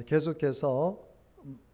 계속해서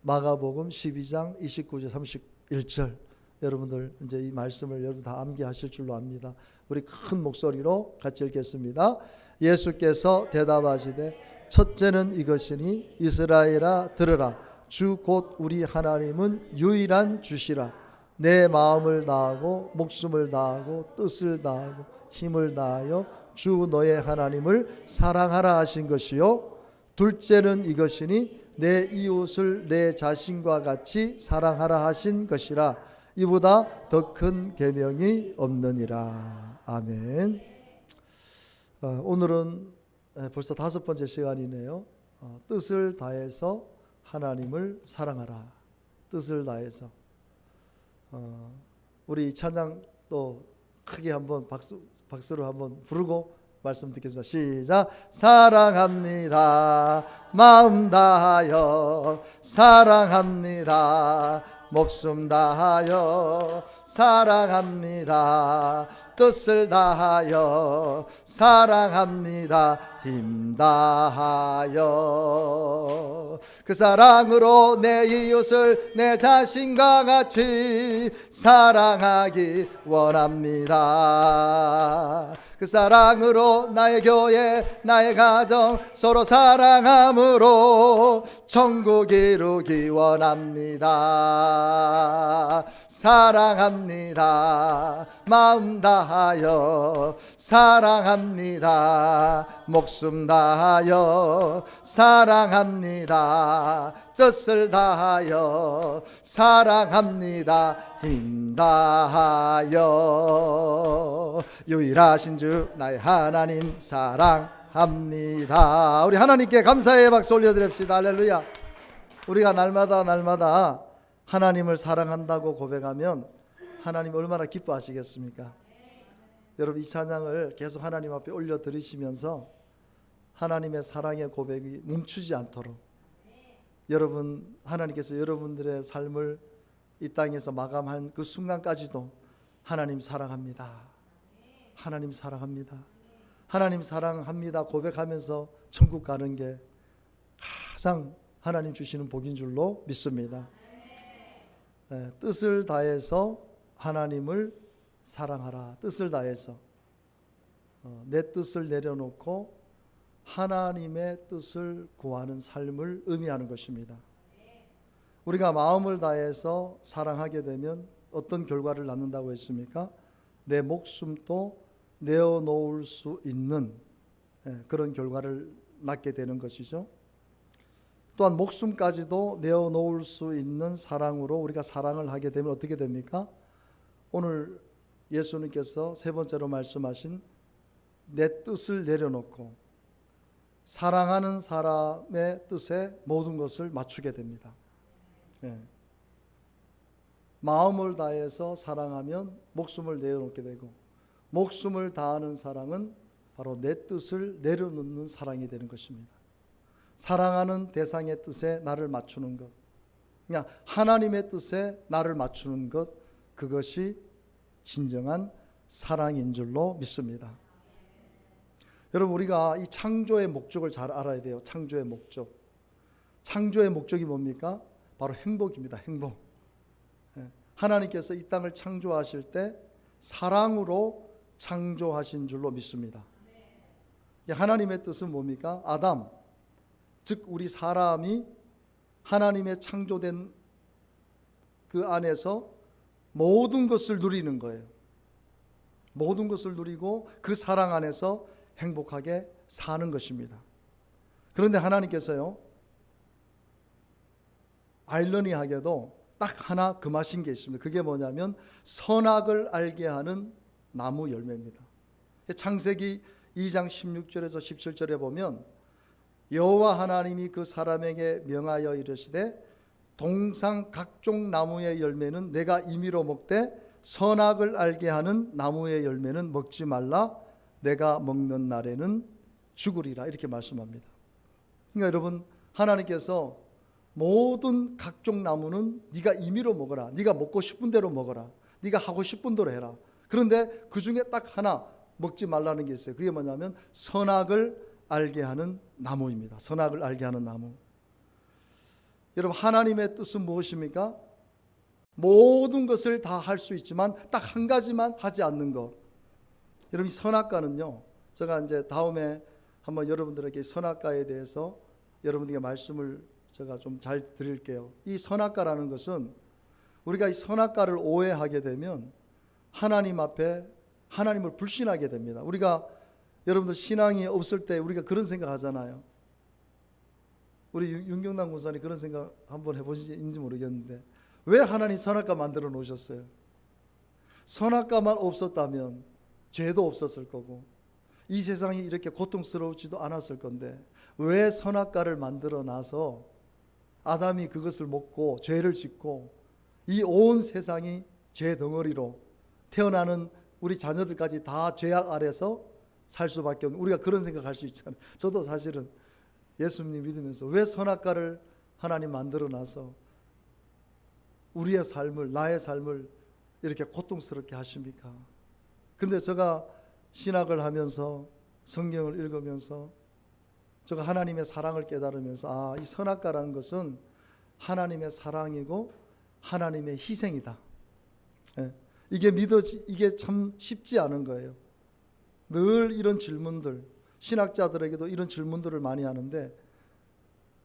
마가복음 12장 29절 31절 여러분들 이제 이 말씀을 여러분 다 암기하실 줄로 압니다. 우리 큰 목소리로 같이 읽겠습니다. 예수께서 대답하시되 첫째는 이것이니 이스라엘아 들으라. 주 곧 우리 하나님은 유일한 주시라. 내 마음을 다하고 목숨을 다하고 뜻을 다하고 힘을 다하여 주 너의 하나님을 사랑하라 하신 것이요. 둘째는 이것이니 내 이웃을 내 자신과 같이 사랑하라 하신 것이라. 이보다 더 큰 계명이 없느니라. 아멘. 오늘은 벌써 5번째 시간이네요. 뜻을 다해서 하나님을 사랑하라. 뜻을 다해서. 우리 찬양 또 크게 한번 박수로 한번 부르고 말씀 듣겠습니다. 시작. 사랑합니다. 마음 다하여 사랑합니다. 목숨 다하여 사랑합니다. 뜻을 다하여 사랑합니다. 힘 다하여 그 사랑으로 내 이웃을 내 자신과 같이 사랑하기 원합니다. 그 사랑으로 나의 교회 나의 가정 서로 사랑함으로 천국 이루기 원합니다. 사랑합니다. 마음 다하여 사랑합니다. 목숨 다하여 사랑합니다. 뜻을 다하여 사랑합니다. 힘 다하여 유일하신 주 나의 하나님 사랑합니다. 우리 하나님께 감사의 박수 올려드립시다. 할렐루야. 우리가 날마다 하나님을 사랑한다고 고백하면 하나님 얼마나 기뻐하시겠습니까? 여러분 이 찬양을 계속 하나님 앞에 올려드리시면서 하나님의 사랑의 고백이 멈추지 않도록 여러분 하나님께서 여러분들의 삶을 이 땅에서 마감한 그 순간까지도 하나님 사랑합니다. 하나님 사랑합니다. 하나님 사랑합니다 고백하면서 천국 가는 게 가장 하나님 주시는 복인 줄로 믿습니다. 뜻을 다해서 하나님을 사랑하라. 뜻을 다해서 내 뜻을 내려놓고 하나님의 뜻을 구하는 삶을 의미하는 것입니다. 우리가 마음을 다해서 사랑하게 되면 어떤 결과를 낳는다고 했습니까? 내 목숨도 내어놓을 수 있는 그런 결과를 낳게 되는 것이죠. 또한 목숨까지도 내어놓을 수 있는 사랑으로 우리가 사랑을 하게 되면 어떻게 됩니까? 오늘 예수님께서 세 번째로 말씀하신 내 뜻을 내려놓고 사랑하는 사람의 뜻에 모든 것을 맞추게 됩니다. 마음을 다해서 사랑하면 목숨을 내려놓게 되고 목숨을 다하는 사랑은 바로 내 뜻을 내려놓는 사랑이 되는 것입니다. 사랑하는 대상의 뜻에 나를 맞추는 것, 그냥 하나님의 뜻에 나를 맞추는 것, 그것이 진정한 사랑인 줄로 믿습니다. 여러분 우리가 이 창조의 목적을 잘 알아야 돼요. 창조의 목적. 창조의 목적이 뭡니까? 바로 행복입니다. 행복. 하나님께서 이 땅을 창조하실 때 사랑으로 창조하신 줄로 믿습니다. 하나님의 뜻은 뭡니까? 아담, 즉 우리 사람이 하나님의 창조된 그 안에서 모든 것을 누리는 거예요. 모든 것을 누리고 그 사랑 안에서 행복하게 사는 것입니다. 그런데 하나님께서요, 아이러니하게도 딱 하나 금하신 게 있습니다. 그게 뭐냐면 선악을 알게 하는 나무 열매입니다. 창세기 2장 16절에서 17절에 보면 여호와 하나님이 그 사람에게 명하여 이르시되 동상 각종 나무의 열매는 내가 임의로 먹되 선악을 알게 하는 나무의 열매는 먹지 말라. 내가 먹는 날에는 죽으리라. 이렇게 말씀합니다. 그러니까 여러분 하나님께서 모든 각종 나무는 네가 임의로 먹어라. 네가 먹고 싶은 대로 먹어라. 네가 하고 싶은 대로 해라. 그런데 그 중에 딱 하나 먹지 말라는 게 있어요. 그게 뭐냐면 선악을 알게 하는 나무입니다. 선악을 알게 하는 나무. 여러분, 하나님의 뜻은 무엇입니까? 모든 것을 다 할 수 있지만 딱 한 가지만 하지 않는 것. 여러분, 이 선악과는요, 제가 이제 다음에 한번 여러분들에게 선악과에 대해서 여러분들에게 말씀을 제가 좀 잘 드릴게요. 이 선악과라는 것은 우리가 이 선악과를 오해하게 되면 하나님 앞에 하나님을 불신하게 됩니다. 우리가 여러분들 신앙이 없을 때 우리가 그런 생각 하잖아요. 우리 윤경남 권사님 그런 생각 한번 해보신지 모르겠는데, 왜 하나님 선악과 만들어 놓으셨어요? 선악과만 없었다면 죄도 없었을 거고 이 세상이 이렇게 고통스러우지도 않았을 건데, 왜 선악과를 만들어 놔서 아담이 그것을 먹고 죄를 짓고 이 온 세상이 죄 덩어리로 태어나는 우리 자녀들까지 다 죄악 아래서 살 수밖에 없는, 우리가 그런 생각할 수 있잖아요. 저도 사실은 예수님 믿으면서 왜 선악과를 하나님 만들어 놔서 우리의 삶을, 나의 삶을 이렇게 고통스럽게 하십니까? 근데 제가 신학을 하면서 성경을 읽으면서 제가 하나님의 사랑을 깨달으면서, 이 선악과라는 것은 하나님의 사랑이고 하나님의 희생이다. 이게 참 쉽지 않은 거예요. 늘 이런 질문들, 신학자들에게도 이런 질문들을 많이 하는데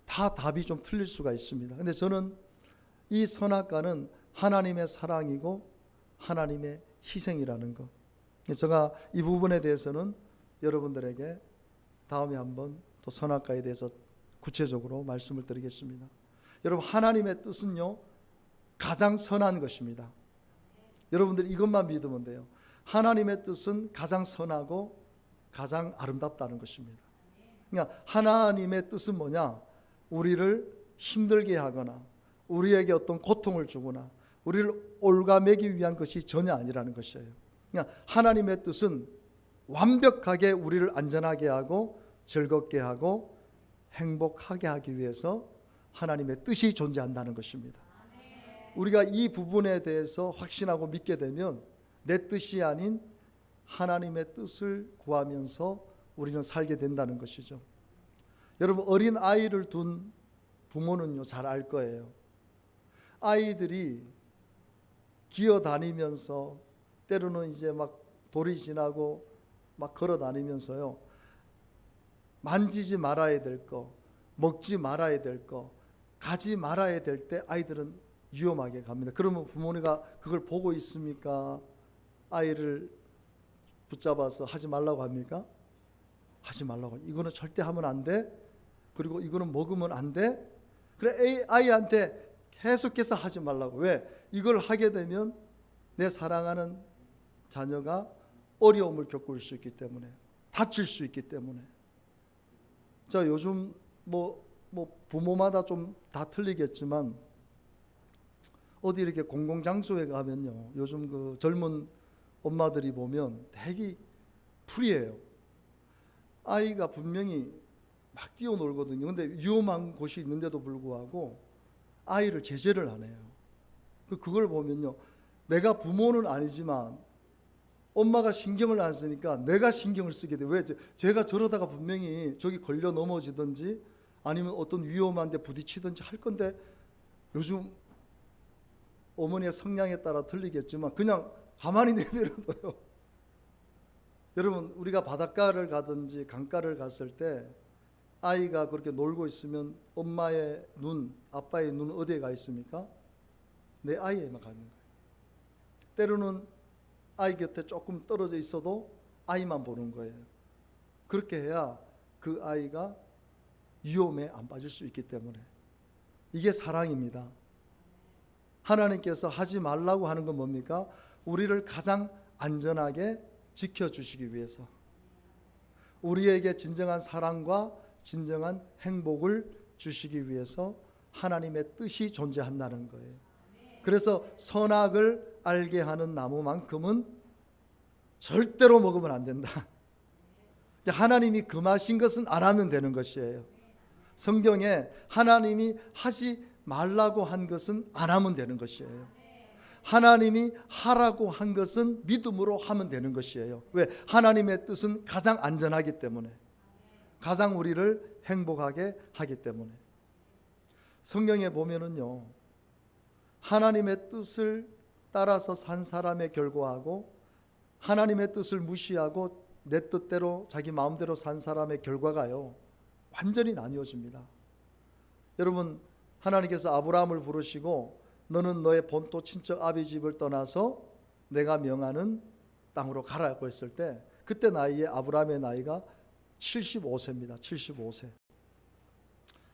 다 답이 좀 틀릴 수가 있습니다. 근데 저는 이 선악과는 하나님의 사랑이고 하나님의 희생이라는 것, 제가 이 부분에 대해서는 여러분들에게 다음에 한번 또 선악과에 대해서 구체적으로 말씀을 드리겠습니다. 여러분, 하나님의 뜻은요 가장 선한 것입니다. 여러분들 이것만 믿으면 돼요. 하나님의 뜻은 가장 선하고 가장 아름답다는 것입니다. 그러니까 하나님의 뜻은 뭐냐? 우리를 힘들게 하거나 우리에게 어떤 고통을 주거나 우리를 올가매기 위한 것이 전혀 아니라는 것이에요. 그러니까 하나님의 뜻은 완벽하게 우리를 안전하게 하고 즐겁게 하고 행복하게 하기 위해서 하나님의 뜻이 존재한다는 것입니다. 우리가 이 부분에 대해서 확신하고 믿게 되면 내 뜻이 아닌 하나님의 뜻을 구하면서 우리는 살게 된다는 것이죠. 여러분, 어린 아이를 둔 부모는요 잘 알 거예요. 아이들이 기어 다니면서 때로는 이제 막 돌이 지나고 막 걸어 다니면서요, 만지지 말아야 될 거, 먹지 말아야 될 거, 가지 말아야 될 때 아이들은 위험하게 갑니다. 그러면 부모가 그걸 보고 있습니까? 아이를 붙잡아서 하지 말라고 합니까? 하지 말라고. 이거는 절대 하면 안 돼. 그리고 이거는 먹으면 안 돼. 그래, 아이한테 계속해서 하지 말라고. 왜? 이걸 하게 되면 내 사랑하는 자녀가 어려움을 겪을 수 있기 때문에, 다칠 수 있기 때문에. 자, 요즘 뭐 부모마다 좀 다 틀리겠지만 어디 이렇게 공공장소에 가면요, 요즘 그 젊은 엄마들이 보면 되게 풀이에요. 아이가 분명히 막 뛰어놀거든요. 근데 위험한 곳이 있는데도 불구하고 아이를 제재를 안 해요. 그걸 보면요, 내가 부모는 아니지만 엄마가 신경을 안 쓰니까 내가 신경을 쓰게 돼. 왜? 제가 저러다가 분명히 저기 걸려 넘어지든지 아니면 어떤 위험한 데 부딪히든지 할 건데, 요즘 어머니의 성향에 따라 틀리겠지만 그냥 가만히 내버려둬요. 여러분, 우리가 바닷가를 가든지 강가를 갔을 때 아이가 그렇게 놀고 있으면 엄마의 눈, 아빠의 눈 어디에 가 있습니까? 내 아이에만 가는 거예요. 때로는 아이 곁에 조금 떨어져 있어도 아이만 보는 거예요. 그렇게 해야 그 아이가 위험에 안 빠질 수 있기 때문에. 이게 사랑입니다. 하나님께서 하지 말라고 하는 건 뭡니까? 우리를 가장 안전하게 지켜주시기 위해서, 우리에게 진정한 사랑과 진정한 행복을 주시기 위해서 하나님의 뜻이 존재한다는 거예요. 그래서 선악을 알게 하는 나무만큼은 절대로 먹으면 안 된다. 하나님이 금하신 것은 안 하면 되는 것이에요. 성경에 하나님이 하지 말라고 한 것은 안 하면 되는 것이에요. 하나님이 하라고 한 것은 믿음으로 하면 되는 것이에요. 왜? 하나님의 뜻은 가장 안전하기 때문에, 가장 우리를 행복하게 하기 때문에. 성경에 보면은요, 하나님의 뜻을 따라서 산 사람의 결과하고 하나님의 뜻을 무시하고 내 뜻대로 자기 마음대로 산 사람의 결과가요, 완전히 나뉘어집니다. 여러분, 하나님께서 아브라함을 부르시고 너는 너의 본토 친척 아비 집을 떠나서 내가 명하는 땅으로 가라고 했을 때, 그때 아브라함의 나이가 75세입니다. 75세.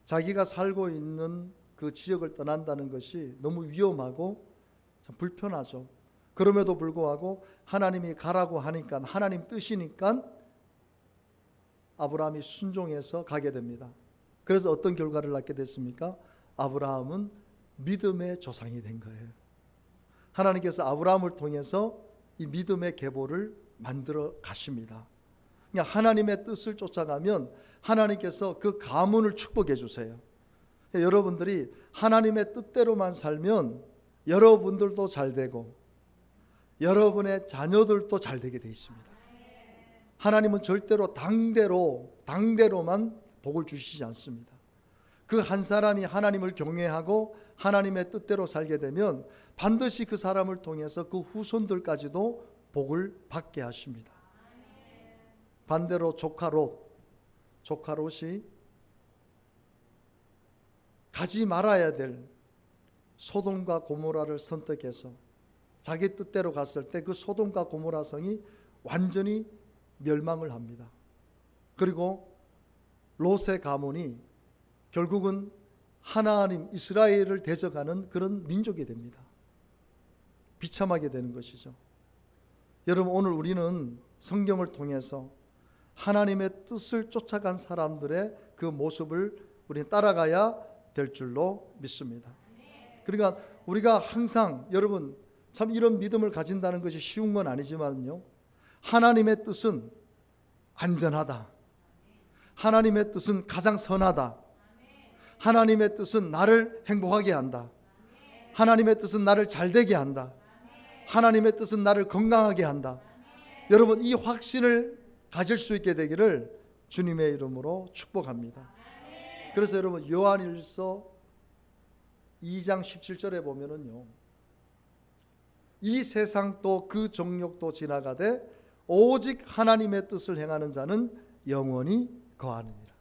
자기가 살고 있는 그 지역을 떠난다는 것이 너무 위험하고 참 불편하죠. 그럼에도 불구하고 하나님이 가라고 하니까, 하나님 뜻이니까 아브라함이 순종해서 가게 됩니다. 그래서 어떤 결과를 낳게 됐습니까? 아브라함은 믿음의 조상이 된 거예요. 하나님께서 아브라함을 통해서 이 믿음의 계보를 만들어 가십니다. 그러니까 하나님의 뜻을 쫓아가면 하나님께서 그 가문을 축복해 주세요. 여러분들이 하나님의 뜻대로만 살면 여러분들도 잘 되고 여러분의 자녀들도 잘 되게 돼 있습니다. 하나님은 절대로 당대로만 복을 주시지 않습니다. 그 한 사람이 하나님을 경외하고 하나님의 뜻대로 살게 되면 반드시 그 사람을 통해서 그 후손들까지도 복을 받게 하십니다. 반대로 조카 롯이 가지 말아야 될 소돔과 고모라를 선택해서 자기 뜻대로 갔을 때 그 소돔과 고모라 성이 완전히 멸망을 합니다. 그리고 롯의 가문이 결국은 하나님 이스라엘을 대적하는 그런 민족이 됩니다. 비참하게 되는 것이죠. 여러분, 오늘 우리는 성경을 통해서 하나님의 뜻을 쫓아간 사람들의 그 모습을 우리는 따라가야 될 줄로 믿습니다. 그러니까 우리가 항상, 여러분, 참 이런 믿음을 가진다는 것이 쉬운 건 아니지만요, 하나님의 뜻은 안전하다, 하나님의 뜻은 가장 선하다, 하나님의 뜻은 나를 행복하게 한다, 하나님의 뜻은 나를 잘되게 한다, 하나님의 뜻은 나를 건강하게 한다. 여러분, 이 확신을 가질 수 있게 되기를 주님의 이름으로 축복합니다. 그래서 여러분, 요한일서 2장 17절에 보면은요, 이 세상도 그 정욕도 지나가되 오직 하나님의 뜻을 행하는 자는 영원히 거하느니라.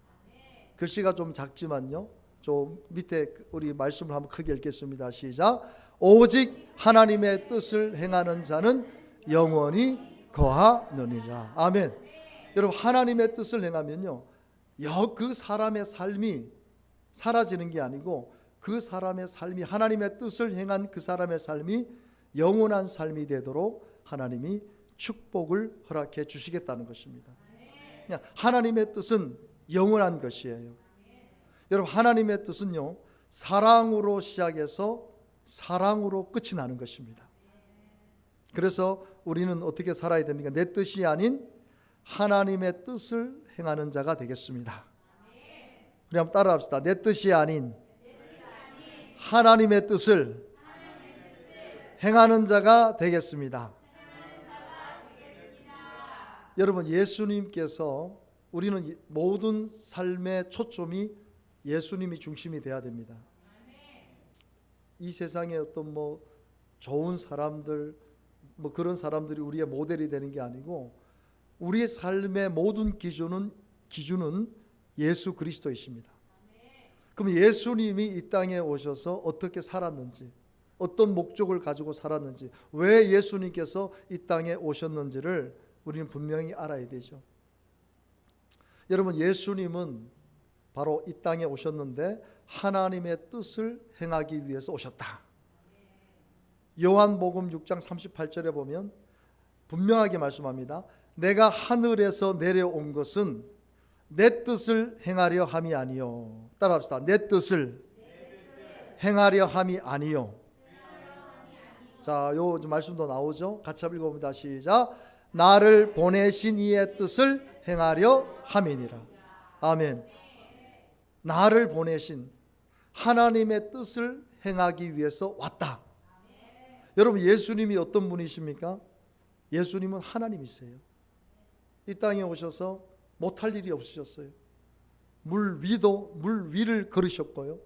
글씨가 좀 작지만요, 좀 밑에 우리 말씀을 한번 크게 읽겠습니다. 시작. 오직 하나님의 뜻을 행하는 자는 영원히 거하느니라. 아멘. 여러분, 하나님의 뜻을 행하면요, 그 사람의 삶이 사라지는 게 아니고 그 사람의 삶이, 하나님의 뜻을 행한 그 사람의 삶이 영원한 삶이 되도록 하나님이 축복을 허락해 주시겠다는 것입니다. 그냥 하나님의 뜻은 영원한 것이에요. 여러분, 하나님의 뜻은요, 사랑으로 시작해서 사랑으로 끝이 나는 것입니다. 그래서 우리는 어떻게 살아야 됩니까? 내 뜻이 아닌 하나님의 뜻을 행하는 자가 되겠습니다. 우리 한번 따라합시다. 내 뜻이 아닌 하나님의 뜻을 행하는 자가 되겠습니다. 여러분, 예수님께서, 우리는 모든 삶의 초점이 예수님이 중심이 돼야 됩니다. 이 세상에 어떤 좋은 사람들, 그런 사람들이 우리의 모델이 되는 게 아니고 우리의 삶의 모든 기준은 예수 그리스도이십니다. 그럼 예수님이 이 땅에 오셔서 어떻게 살았는지, 어떤 목적을 가지고 살았는지, 왜 예수님께서 이 땅에 오셨는지를 우리는 분명히 알아야 되죠. 여러분, 예수님은 바로 이 땅에 오셨는데 하나님의 뜻을 행하기 위해서 오셨다. 요한복음 6장 38절에 보면 분명하게 말씀합니다. 내가 하늘에서 내려온 것은 내 뜻을 행하려 함이 아니요. 따라합시다. 내 뜻을 행하려 함이 아니요. 자, 요 말씀도 나오죠. 같이 한번 읽어봅니다. 시작. 나를 보내신 이의 뜻을 행하려 함이니라. 아멘. 나를 보내신 하나님의 뜻을 행하기 위해서 왔다. 여러분, 예수님이 어떤 분이십니까? 예수님은 하나님이세요. 이 땅에 오셔서 못할 일이 없으셨어요. 물 위를 걸으셨고요,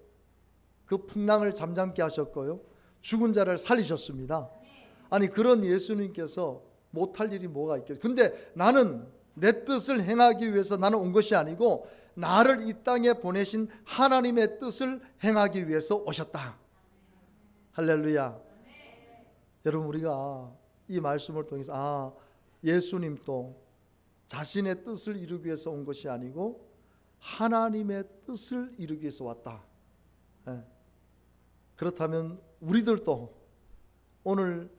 그 풍랑을 잠잠게 하셨고요. 죽은 자를 살리셨습니다. 아니 그런 예수님께서 못할 일이 뭐가 있겠어요. 근데 나는 내 뜻을 행하기 위해서 나는 온 것이 아니고 나를 이 땅에 보내신 하나님의 뜻을 행하기 위해서 오셨다. 할렐루야. 여러분 우리가 이 말씀을 통해서 예수님도 자신의 뜻을 이루기 위해서 온 것이 아니고 하나님의 뜻을 이루기 위해서 왔다. 그렇다면 우리들도 오늘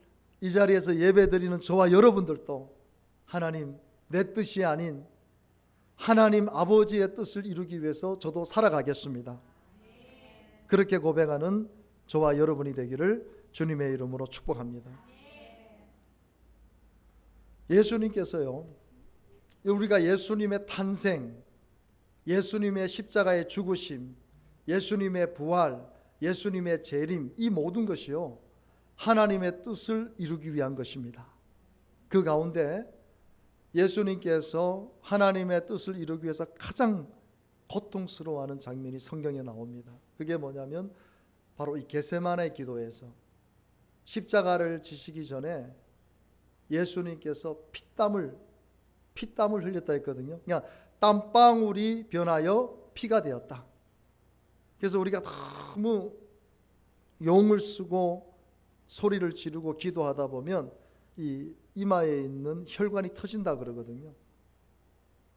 이 자리에서 예배드리는 저와 여러분들도 하나님 내 뜻이 아닌 하나님 아버지의 뜻을 이루기 위해서 저도 살아가겠습니다. 그렇게 고백하는 저와 여러분이 되기를 주님의 이름으로 축복합니다. 예수님께서요, 우리가 예수님의 탄생, 예수님의 십자가의 죽으심, 예수님의 부활, 예수님의 재림, 이 모든 것이요 하나님의 뜻을 이루기 위한 것입니다. 그 가운데 예수님께서 하나님의 뜻을 이루기 위해서 가장 고통스러워하는 장면이 성경에 나옵니다. 그게 뭐냐면 바로 이 겟세마네 기도에서 십자가를 지시기 전에 예수님께서 피땀을 흘렸다 했거든요. 그냥 땀방울이 변하여 피가 되었다. 그래서 우리가 너무 용을 쓰고 소리를 지르고 기도하다 보면 이 이마에 있는 혈관이 터진다 그러거든요.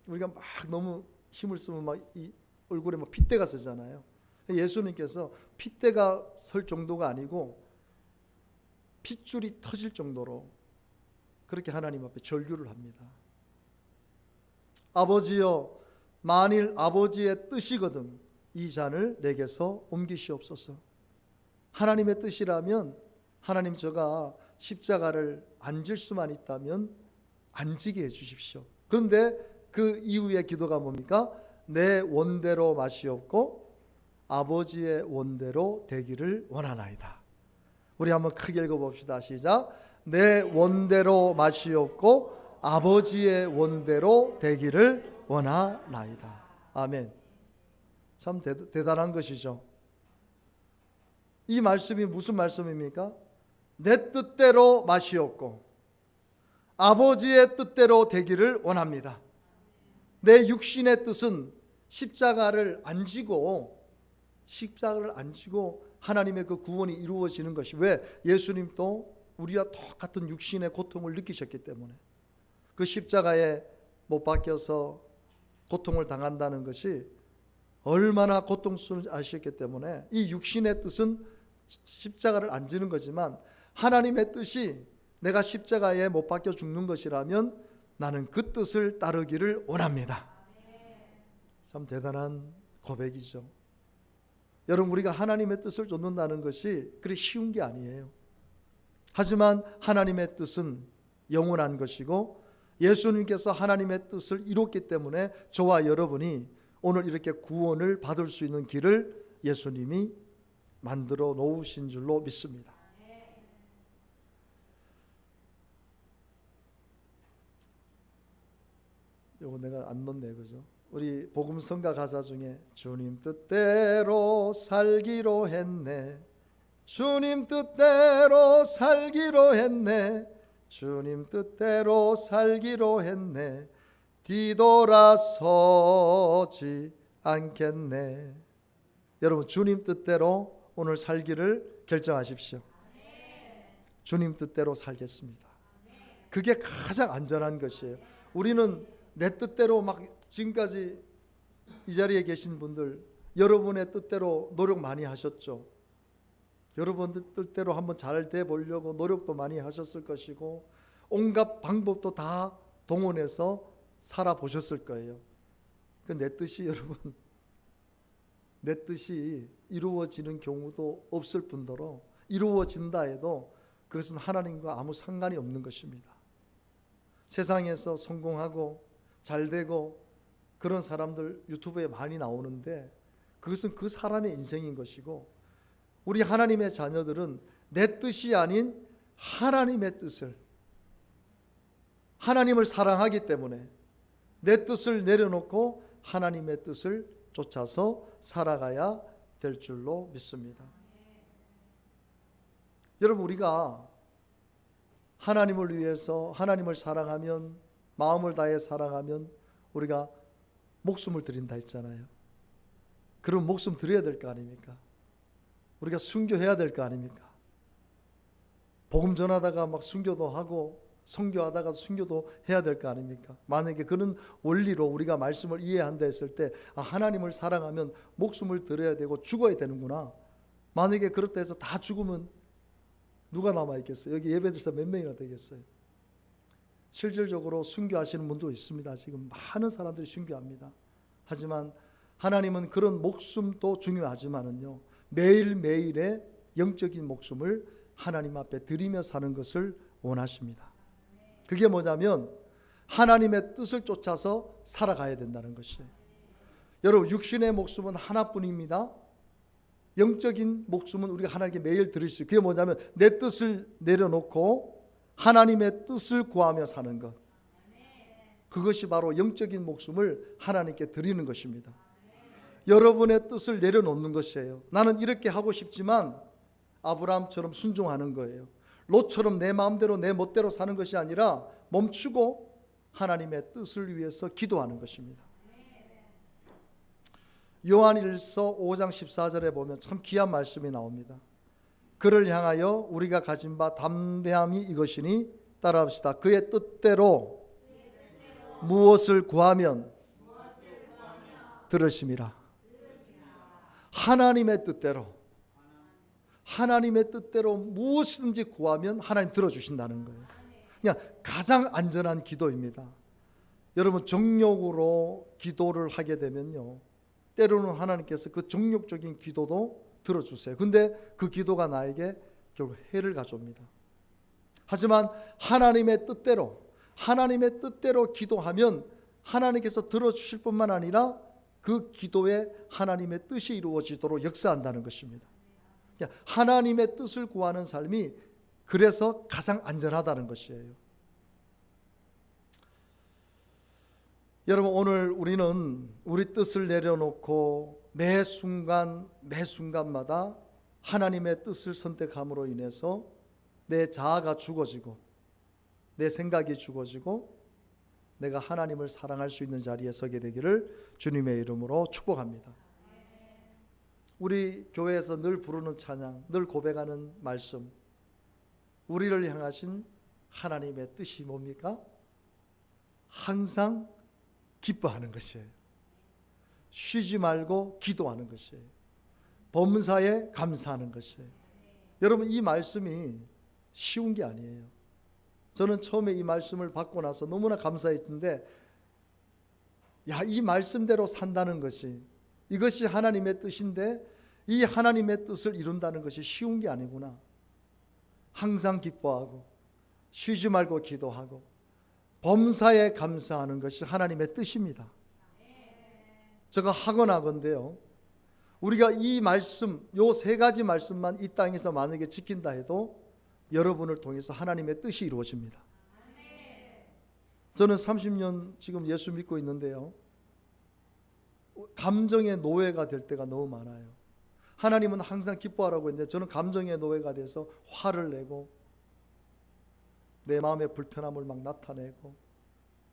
우리가 막 너무 힘을 쓰면 막 이 얼굴에 막 핏대가 서잖아요. 예수님께서 핏대가 설 정도가 아니고 핏줄이 터질 정도로 그렇게 하나님 앞에 절규를 합니다. 아버지여, 만일 아버지의 뜻이거든 이 잔을 내게서 옮기시옵소서. 하나님의 뜻이라면 하나님 저가 십자가를 안 질 수만 있다면 안 지게 해주십시오. 그런데 그 이후의 기도가 뭡니까? 내 원대로 마시옵고 아버지의 원대로 되기를 원하나이다. 우리 한번 크게 읽어봅시다. 시작. 내 원대로 마시옵고 아버지의 원대로 되기를 원하나이다. 아멘. 참 대단한 것이죠. 이 말씀이 무슨 말씀입니까? 내 뜻대로 마시옵고 아버지의 뜻대로 되기를 원합니다. 내 육신의 뜻은 십자가를 안 지고 하나님의 그 구원이 이루어지는 것이, 왜? 예수님도 우리와 똑같은 육신의 고통을 느끼셨기 때문에, 그 십자가에 못 박혀서 고통을 당한다는 것이 얼마나 고통스러운지 아셨기 때문에 이 육신의 뜻은 십자가를 안 지는 거지만 하나님의 뜻이 내가 십자가에 못 박혀 죽는 것이라면 나는 그 뜻을 따르기를 원합니다. 참 대단한 고백이죠. 여러분 우리가 하나님의 뜻을 좇는다는 것이 그리 쉬운 게 아니에요. 하지만 하나님의 뜻은 영원한 것이고 예수님께서 하나님의 뜻을 이뤘기 때문에 저와 여러분이 오늘 이렇게 구원을 받을 수 있는 길을 예수님이 만들어 놓으신 줄로 믿습니다. 이거 내가 안 넣네, 그죠? 우리 복음성가 가사 중에 주님 뜻대로 살기로 했네, 주님 뜻대로 살기로 했네, 주님 뜻대로 살기로 했네, 뒤돌아서지 않겠네. 여러분 주님 뜻대로 오늘 살기를 결정하십시오. 주님 뜻대로 살겠습니다. 그게 가장 안전한 것이에요. 우리는 내 뜻대로 막 지금까지 이 자리에 계신 분들 여러분의 뜻대로 노력 많이 하셨죠. 여러분들 뜻대로 한번 잘 돼 보려고 노력도 많이 하셨을 것이고 온갖 방법도 다 동원해서 살아보셨을 거예요. 그 내 뜻이 여러분 내 뜻이 이루어지는 경우도 없을 뿐더러 이루어진다 해도 그것은 하나님과 아무 상관이 없는 것입니다. 세상에서 성공하고 잘되고 그런 사람들 유튜브에 많이 나오는데 그것은 그 사람의 인생인 것이고, 우리 하나님의 자녀들은 내 뜻이 아닌 하나님의 뜻을, 하나님을 사랑하기 때문에 내 뜻을 내려놓고 하나님의 뜻을 쫓아서 살아가야 될 줄로 믿습니다. 여러분, 우리가 하나님을 위해서, 하나님을 사랑하면, 마음을 다해 사랑하면 우리가 목숨을 드린다 했잖아요. 그럼 목숨 드려야 될 거 아닙니까? 우리가 순교해야 될 거 아닙니까? 복음 전하다가 막 순교도 하고 선교하다가 순교도 해야 될 거 아닙니까? 만약에 그런 원리로 우리가 말씀을 이해한다 했을 때, 하나님을 사랑하면 목숨을 드려야 되고 죽어야 되는구나. 만약에 그렇다 해서 다 죽으면 누가 남아있겠어요? 여기 예배드리사 몇 명이나 되겠어요? 실질적으로 순교하시는 분도 있습니다. 지금 많은 사람들이 순교합니다. 하지만 하나님은 그런 목숨도 중요하지만은요, 매일매일의 영적인 목숨을 하나님 앞에 드리며 사는 것을 원하십니다. 그게 뭐냐면 하나님의 뜻을 쫓아서 살아가야 된다는 것이에요. 여러분, 육신의 목숨은 하나뿐입니다. 영적인 목숨은 우리가 하나님께 매일 드릴 수 있어요. 그게 뭐냐면 내 뜻을 내려놓고 하나님의 뜻을 구하며 사는 것. 그것이 바로 영적인 목숨을 하나님께 드리는 것입니다. 여러분의 뜻을 내려놓는 것이에요. 나는 이렇게 하고 싶지만 아브라함처럼 순종하는 거예요. 롯처럼 내 마음대로 내 멋대로 사는 것이 아니라 멈추고 하나님의 뜻을 위해서 기도하는 것입니다. 요한일서 5장 14절에 보면 참 귀한 말씀이 나옵니다. 그를 향하여 우리가 가진 바 담대함이 이것이니 따라합시다. 그의 뜻대로 무엇을 구하면 들으심이라. 하나님의 뜻대로 무엇이든지 구하면 하나님 들어주신다는 거예요. 그냥 가장 안전한 기도입니다. 여러분, 정욕으로 기도를 하게 되면요, 때로는 하나님께서 그 정욕적인 기도도 들어주세요. 근데 그 기도가 나에게 결국 해를 가져옵니다. 하지만 하나님의 뜻대로 기도하면 하나님께서 들어주실 뿐만 아니라 그 기도에 하나님의 뜻이 이루어지도록 역사한다는 것입니다. 하나님의 뜻을 구하는 삶이 그래서 가장 안전하다는 것이에요. 여러분, 오늘 우리는 우리 뜻을 내려놓고 매 순간마다 하나님의 뜻을 선택함으로 인해서 내 자아가 죽어지고 내 생각이 죽어지고 내가 하나님을 사랑할 수 있는 자리에 서게 되기를 주님의 이름으로 축복합니다. 우리 교회에서 늘 부르는 찬양, 늘 고백하는 말씀, 우리를 향하신 하나님의 뜻이 뭡니까? 항상 기뻐하는 것이에요. 쉬지 말고 기도하는 것이에요. 범사에 감사하는 것이에요. 여러분, 이 말씀이 쉬운 게 아니에요. 저는 처음에 이 말씀을 받고 나서 너무나 감사했는데, 이 말씀대로 산다는 것이, 이것이 하나님의 뜻인데 이 하나님의 뜻을 이룬다는 것이 쉬운 게 아니구나. 항상 기뻐하고 쉬지 말고 기도하고 범사에 감사하는 것이 하나님의 뜻입니다. 제가 하건하건대요, 우리가 이 말씀, 요 세 가지 말씀만 이 땅에서 만약에 지킨다 해도 여러분을 통해서 하나님의 뜻이 이루어집니다. 저는 30년 지금 예수 믿고 있는데요, 감정의 노예가 될 때가 너무 많아요. 하나님은 항상 기뻐하라고 했는데 저는 감정의 노예가 돼서 화를 내고 내 마음의 불편함을 막 나타내고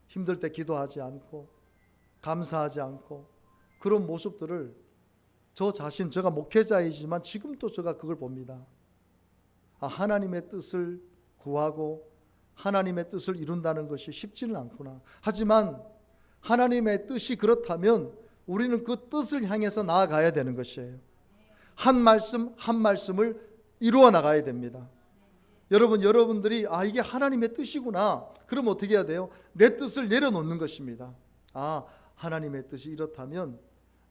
힘들 때 기도하지 않고 감사하지 않고 그런 모습들을 저 자신, 제가 목회자이지만 지금도 제가 그걸 봅니다. 하나님의 뜻을 구하고 하나님의 뜻을 이룬다는 것이 쉽지는 않구나. 하지만 하나님의 뜻이 그렇다면 우리는 그 뜻을 향해서 나아가야 되는 것이에요. 한 말씀 한 말씀을 이루어 나가야 됩니다. 여러분들이 이게 하나님의 뜻이구나. 그럼 어떻게 해야 돼요? 내 뜻을 내려놓는 것입니다. 하나님의 뜻이 이렇다면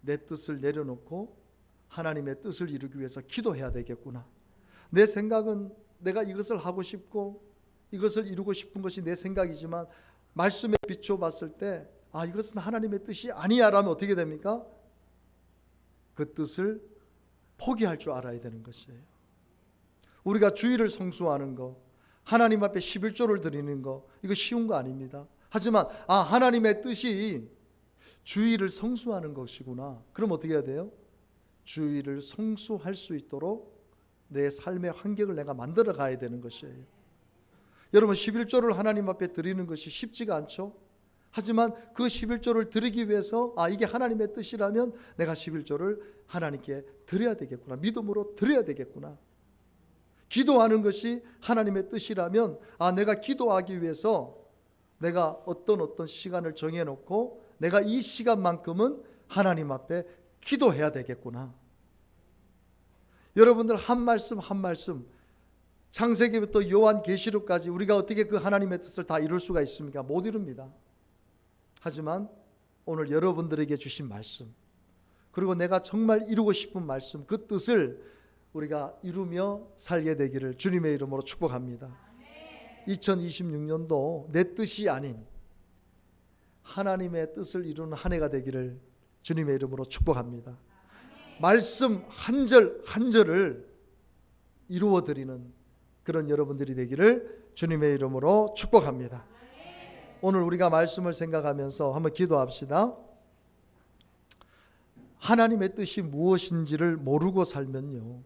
내 뜻을 내려놓고 하나님의 뜻을 이루기 위해서 기도해야 되겠구나. 내 생각은 내가 이것을 하고 싶고 이것을 이루고 싶은 것이 내 생각이지만 말씀에 비춰 봤을 때 이것은 하나님의 뜻이 아니야 라면 어떻게 됩니까? 그 뜻을 포기할 줄 알아야 되는 것이에요. 우리가 주일을 성수하는 거, 하나님 앞에 11조를 드리는 거, 이거 쉬운 거 아닙니다. 하지만 하나님의 뜻이 주일을 성수하는 것이구나. 그럼 어떻게 해야 돼요? 주의를 성수할 수 있도록 내 삶의 환경을 내가 만들어 가야 되는 것이에요. 여러분, 11조를 하나님 앞에 드리는 것이 쉽지가 않죠. 하지만 그 11조를 드리기 위해서 이게 하나님의 뜻이라면 내가 11조를 하나님께 드려야 되겠구나, 믿음으로 드려야 되겠구나. 기도하는 것이 하나님의 뜻이라면 내가 기도하기 위해서 내가 어떤 시간을 정해놓고 내가 이 시간만큼은 하나님 앞에 기도해야 되겠구나. 여러분들 한 말씀 한 말씀, 창세기부터 요한계시록까지 우리가 어떻게 그 하나님의 뜻을 다 이룰 수가 있습니까? 못 이룹니다. 하지만 오늘 여러분들에게 주신 말씀, 그리고 내가 정말 이루고 싶은 말씀, 그 뜻을 우리가 이루며 살게 되기를 주님의 이름으로 축복합니다. 2026년도 내 뜻이 아닌 하나님의 뜻을 이루는 한 해가 되기를 주님의 이름으로 축복합니다. 말씀 한 절 한 절을 이루어드리는 그런 여러분들이 되기를 주님의 이름으로 축복합니다. 오늘 우리가 말씀을 생각하면서 한번 기도합시다. 하나님의 뜻이 무엇인지를 모르고 살면요,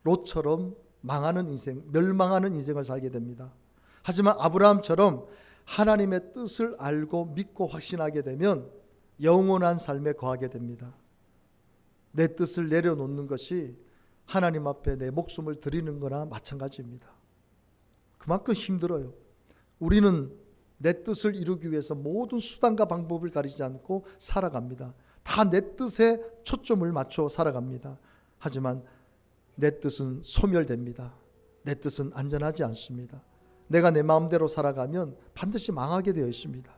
롯처럼 망하는 인생, 멸망하는 인생을 살게 됩니다. 하지만 아브라함처럼 하나님의 뜻을 알고 믿고 확신하게 되면 영원한 삶에 거하게 됩니다. 내 뜻을 내려놓는 것이 하나님 앞에 내 목숨을 드리는 거나 마찬가지입니다. 그만큼 힘들어요. 우리는 내 뜻을 이루기 위해서 모든 수단과 방법을 가리지 않고 살아갑니다. 다 내 뜻에 초점을 맞춰 살아갑니다. 하지만 내 뜻은 소멸됩니다. 내 뜻은 안전하지 않습니다. 내가 내 마음대로 살아가면 반드시 망하게 되어 있습니다.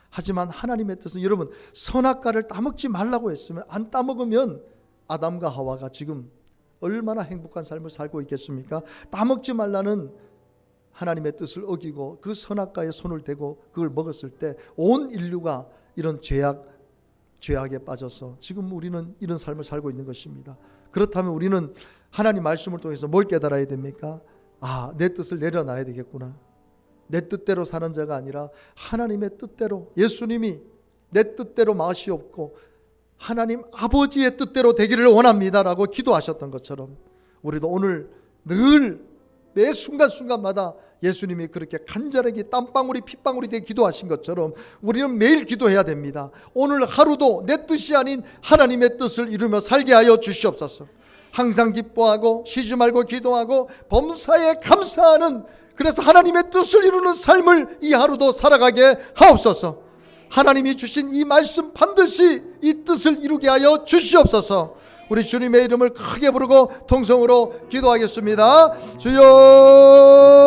하지만 하나님의 뜻은, 여러분, 선악과를 따먹지 말라고 했으면 안 따먹으면 아담과 하와가 지금 얼마나 행복한 삶을 살고 있겠습니까? 따먹지 말라는 하나님의 뜻을 어기고 그 선악과에 손을 대고 그걸 먹었을 때 온 인류가 이런 죄악에 빠져서 지금 우리는 이런 삶을 살고 있는 것입니다. 그렇다면 우리는 하나님 말씀을 통해서 뭘 깨달아야 됩니까? 내 뜻을 내려놔야 되겠구나. 내 뜻대로 사는 자가 아니라 하나님의 뜻대로, 예수님이 내 뜻대로 마시옵고 하나님 아버지의 뜻대로 되기를 원합니다라고 기도하셨던 것처럼 우리도 오늘 늘 매 순간순간마다 예수님이 그렇게 간절하게 땀방울이 핏방울이 되게 기도하신 것처럼 우리는 매일 기도해야 됩니다. 오늘 하루도 내 뜻이 아닌 하나님의 뜻을 이루며 살게 하여 주시옵소서. 항상 기뻐하고 쉬지 말고 기도하고 범사에 감사하는, 그래서 하나님의 뜻을 이루는 삶을 이 하루도 살아가게 하옵소서. 하나님이 주신 이 말씀 반드시 이 뜻을 이루게 하여 주시옵소서. 우리 주님의 이름을 크게 부르고 통성으로 기도하겠습니다. 주여